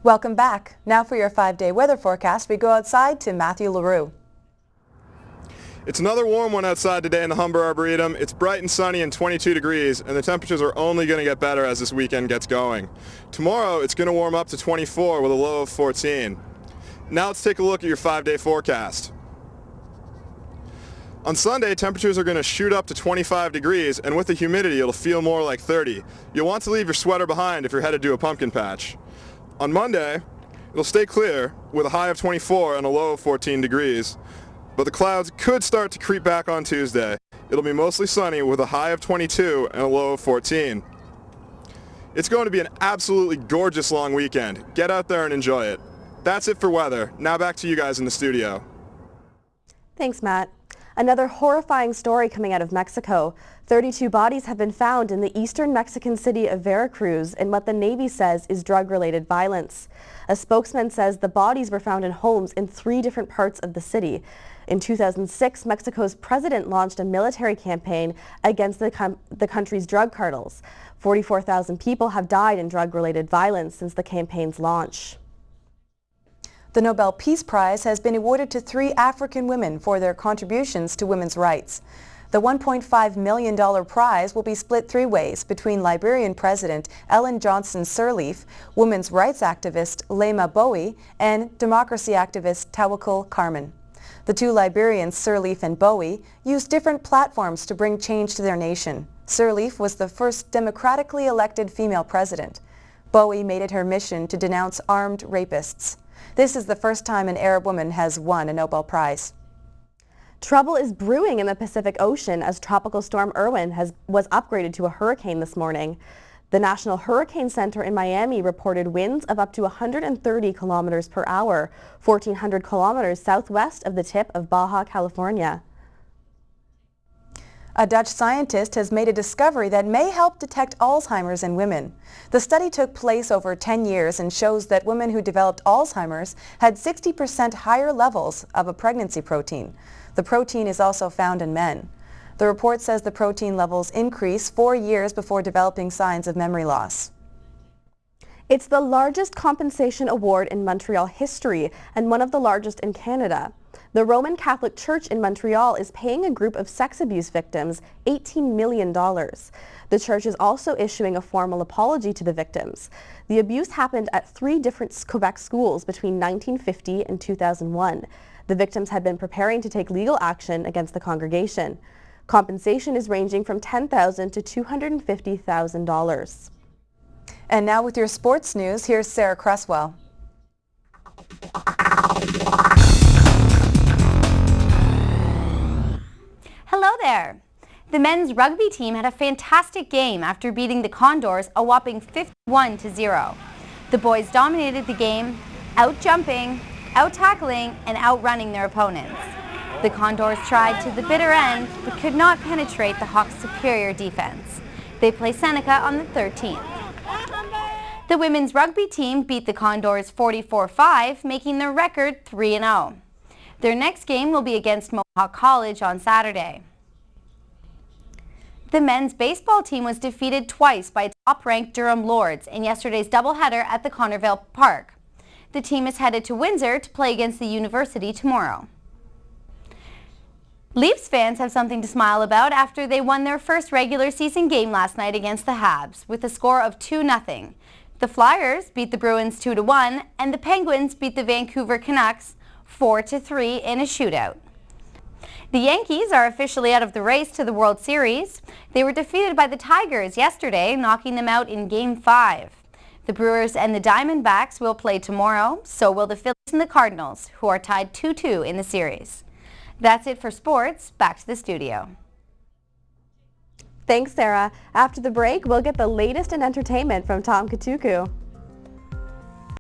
Welcome back. Now for your 5-day weather forecast, we go outside to Matthew LaRue. It's another warm one outside today in the Humber Arboretum. It's bright and sunny and 22 degrees, and the temperatures are only going to get better as this weekend gets going. Tomorrow, it's going to warm up to 24 with a low of 14. Now let's take a look at your 5-day forecast. On Sunday, temperatures are going to shoot up to 25 degrees, and with the humidity, it'll feel more like 30. You'll want to leave your sweater behind if you're headed to a pumpkin patch. On Monday, it'll stay clear with a high of 24 and a low of 14 degrees. But the clouds could start to creep back on Tuesday. It'll be mostly sunny with a high of 22 and a low of 14. It's going to be an absolutely gorgeous long weekend. Get out there and enjoy it. That's it for weather. Now back to you guys in the studio. Thanks, Matt. Another horrifying story coming out of Mexico. 32 bodies have been found in the eastern Mexican city of Veracruz in what the Navy says is drug-related violence. A spokesman says the bodies were found in homes in 3 different parts of the city. In 2006, Mexico's president launched a military campaign against the country's drug cartels. 44,000 people have died in drug-related violence since the campaign's launch. The Nobel Peace Prize has been awarded to 3 African women for their contributions to women's rights. The $1.5 million prize will be split 3 ways between Liberian President Ellen Johnson Sirleaf, women's rights activist Lema Bowie, and democracy activist Tawakkol Carmen. The 2 Liberians, Sirleaf and Bowie, used different platforms to bring change to their nation. Sirleaf was the first democratically elected female president. Bowie made it her mission to denounce armed rapists. This is the first time an Arab woman has won a Nobel Prize. Trouble is brewing in the Pacific Ocean as Tropical Storm Irwin was upgraded to a hurricane this morning. The National Hurricane Center in Miami reported winds of up to 130 kilometers per hour, 1,400 kilometers southwest of the tip of Baja California. A Dutch scientist has made a discovery that may help detect Alzheimer's in women. The study took place over 10 years and shows that women who developed Alzheimer's had 60% higher levels of a pregnancy protein. The protein is also found in men. The report says the protein levels increase 4 years before developing signs of memory loss. It's the largest compensation award in Montreal history and one of the largest in Canada. The Roman Catholic Church in Montreal is paying a group of sex abuse victims $18 million. The church is also issuing a formal apology to the victims. The abuse happened at 3 different Quebec schools between 1950 and 2001. The victims had been preparing to take legal action against the congregation. Compensation is ranging from $10,000 to $250,000. And now with your sports news, here's Sarah Cresswell. Hello there! The men's rugby team had a fantastic game after beating the Condors a whopping 51-0. The boys dominated the game, out-jumping, out-tackling, and out-running their opponents. The Condors tried to the bitter end, but could not penetrate the Hawks' superior defense. They play Seneca on the 13th. The women's rugby team beat the Condors 44-5, making their record 3-0. Their next game will be against Humber College on Saturday. The men's baseball team was defeated twice by top-ranked Durham Lords in yesterday's doubleheader at the Connervale Park. The team is headed to Windsor to play against the University tomorrow. Leafs fans have something to smile about after they won their first regular season game last night against the Habs with a score of 2-0. The Flyers beat the Bruins 2-1 and the Penguins beat the Vancouver Canucks 4-3 in a shootout. The Yankees are officially out of the race to the World Series. They were defeated by the Tigers yesterday, knocking them out in Game 5. The Brewers and the Diamondbacks will play tomorrow, so will the Phillies and the Cardinals, who are tied 2-2 in the series. That's it for sports. Back to the studio. Thanks, Sarah. After the break, we'll get the latest in entertainment from Tom Katuku.